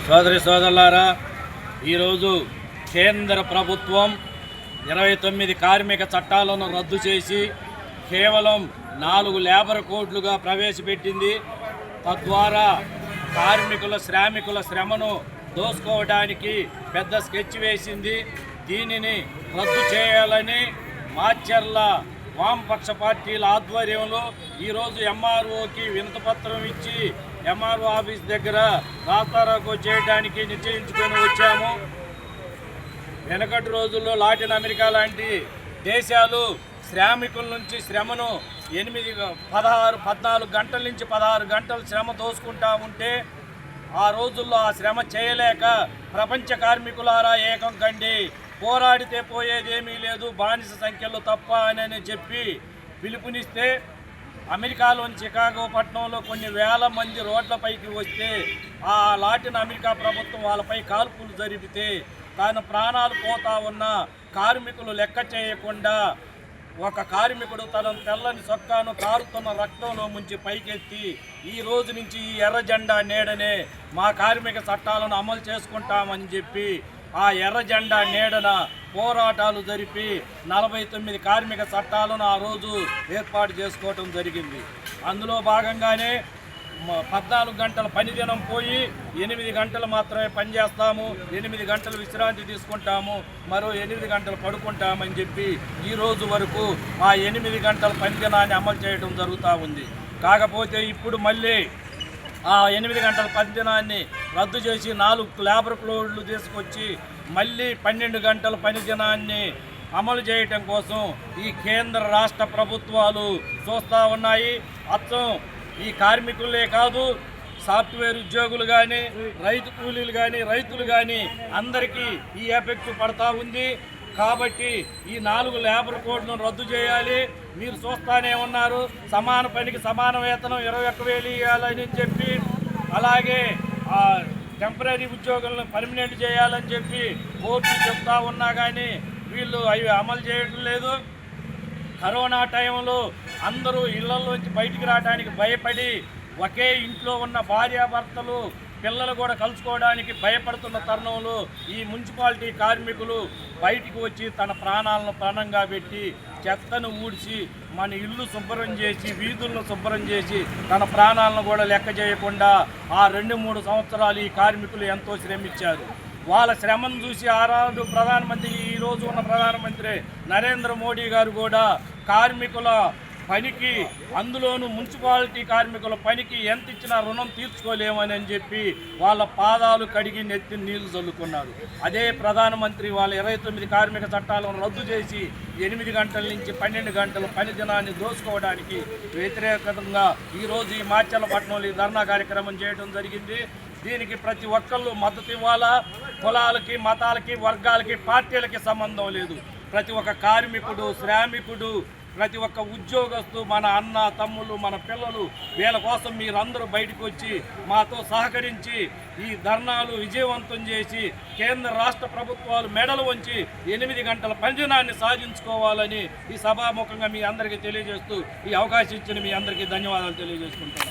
సోదరి సోదరులారా, ఈరోజు కేంద్ర ప్రభుత్వం 29 కార్మిక చట్టాలను రద్దు చేసి కేవలం 4 లేబర్ కోడ్లుగా ప్రవేశపెట్టింది. తద్వారా శ్రామికుల శ్రమను దోసుకోవడానికి పెద్ద స్కెచ్ వేసింది. దీనిని రద్దు చేయాలని మాచర్ల వామపక్ష పార్టీల ఆధ్వర్యంలో ఈరోజు ఎంఆర్ఓకి వినతిపత్రం ఇచ్చి ఎంఆర్ఓ ఆఫీస్ దగ్గర రాస్తారోకో చేయడానికి నిశ్చయించుకొని వచ్చాము. వెనకటి రోజుల్లో లాటిన్ అమెరికా లాంటి దేశాలు శ్రామికుల నుంచి శ్రమను 14 గంటల నుంచి 16 గంటలు శ్రమ దోసుకుంటా ఉంటే ఆ రోజుల్లో ఆ శ్రమ చేయలేక ప్రపంచ కార్మికులారా ఏకం కండి, పోరాడితే పోయేదేమీ లేదు, బానిస సంఖ్యలు తప్ప అని చెప్పి పిలుపునిస్తే అమెరికాలోని చికాగో పట్టణంలో కొన్ని వేల మంది రోడ్లపైకి వస్తే ఆ లాటిన్ అమెరికా ప్రభుత్వం వాళ్ళపై కాల్పులు జరిపితే తాను ప్రాణాలు పోతా ఉన్న కార్మికులు లెక్క చేయకుండా ఒక కార్మికుడు తన తెల్లని చొక్కాను కారుతున్న రక్తంలో ముంచి పైకెత్తి ఈ రోజు నుంచి ఈ ఎర్ర జెండా నీడనే మా కార్మిక చట్టాలను అమలు చేసుకుంటామని చెప్పి ఆ ఎర్ర జెండా నీడన పోరాటాలు జరిపి 49 కార్మిక చట్టాలను ఆ రోజు ఏర్పాటు చేసుకోవటం జరిగింది. అందులో భాగంగానే 14 గంటల పని దినం పోయి 8 గంటలు మాత్రమే పనిచేస్తాము, 8 గంటలు విశ్రాంతి తీసుకుంటాము, మరో 8 గంటలు పడుకుంటామని చెప్పి ఈ రోజు వరకు ఆ 8 గంటల పని దినాన్ని అమలు చేయడం జరుగుతూ ఉంది. కాకపోతే ఇప్పుడు మళ్ళీ ఆ 8 గంటల పని దినాన్ని రద్దు చేసి 4 లేబర్ కోడ్లు తీసుకొచ్చి మళ్ళీ 12 గంటల పని దినాన్ని అమలు చేయటం కోసం ఈ కేంద్ర రాష్ట్ర ప్రభుత్వాలు చూస్తూ ఉన్నాయి. అచ్చం ఈ కార్మికులే కాదు, సాఫ్ట్వేర్ ఉద్యోగులు కానీ, రైతు కూలీలు కానీ, రైతులు కానీ అందరికీ ఈ ఎఫెక్ట్ పడతా ఉంది. కాబట్టి ఈ 4 లేబర్ కోడ్లను రద్దు చేయాలి. మీరు చూస్తానే ఉన్నారు, సమాన పనికి సమాన వేతనం 21,000 ఇవ్వాలని చెప్పి, అలాగే టెంపరీ ఉద్యోగులను పర్మనెంట్ చేయాలని చెప్పి కోర్టు చెప్తా ఉన్నా కానీ వీళ్ళు అవి అమలు చేయడం లేదు. కరోనా టైంలో అందరూ ఇళ్లలోంచి బయటికి రావడానికి భయపడి ఒకే ఇంట్లో ఉన్న భార్యాభర్తలు పిల్లలు కూడా కలుసుకోవడానికి భయపడుతున్న తరుణంలో ఈ మున్సిపాలిటీ కార్మికులు బయటికి వచ్చి తన ప్రాణాలను ప్రాణంగా పెట్టి చెత్తను ఊడ్చి మన ఇల్లు శుభ్రం చేసి వీధులను శుభ్రం చేసి తన ప్రాణాలను కూడా లెక్క చేయకుండా ఆ 2-3 సంవత్సరాలు ఈ కార్మికులు ఎంతో శ్రమించారు. వాళ్ళ శ్రమను చూసి ఆనాడు ప్రధానమంత్రి, ఈరోజు ఉన్న ప్రధానమంత్రి నరేంద్ర మోడీ గారు కూడా కార్మికుల పనికి, అందులోనూ మున్సిపాలిటీ కార్మికుల పనికి ఎంత ఇచ్చినా రుణం తీర్చుకోలేమని చెప్పి వాళ్ళ పాదాలు కడిగి నెత్తి నీళ్లు చల్లుకున్నారు. అదే ప్రధానమంత్రి వాళ్ళ 29 కార్మిక చట్టాలను రద్దు చేసి 8 గంటల నుంచి 12 గంటల పని దినాన్ని దోసుకోవడానికి వ్యతిరేకంగా ఈరోజు ఈ మాచర్ల పట్టణంలో ఈ ధర్నా కార్యక్రమం చేయడం జరిగింది. దీనికి ప్రతి ఒక్కళ్ళు మద్దతు ఇవ్వాలా. కులాలకి, మతాలకి, వర్గాలకి, పార్టీలకి సంబంధం లేదు. ప్రతి ఒక్క కార్మికుడు, శ్రామికుడు, ప్రతి ఒక్క ఉద్యోగస్తు, మన అన్న తమ్ముళ్ళు, మన పిల్లలు, వీళ్ళ కోసం మీరందరూ బయటకు వచ్చి మాతో సహకరించి ఈ ధర్నాలు విజయవంతం చేసి కేంద్ర రాష్ట్ర ప్రభుత్వాలు మెడలు వంచి 8 గంటల పనిదినాన్ని సాధించుకోవాలని ఈ సభాముఖంగా మీ అందరికీ తెలియజేస్తూ ఈ అవకాశం ఇచ్చిన మీ అందరికీ ధన్యవాదాలు తెలియజేసుకుంటున్నాను.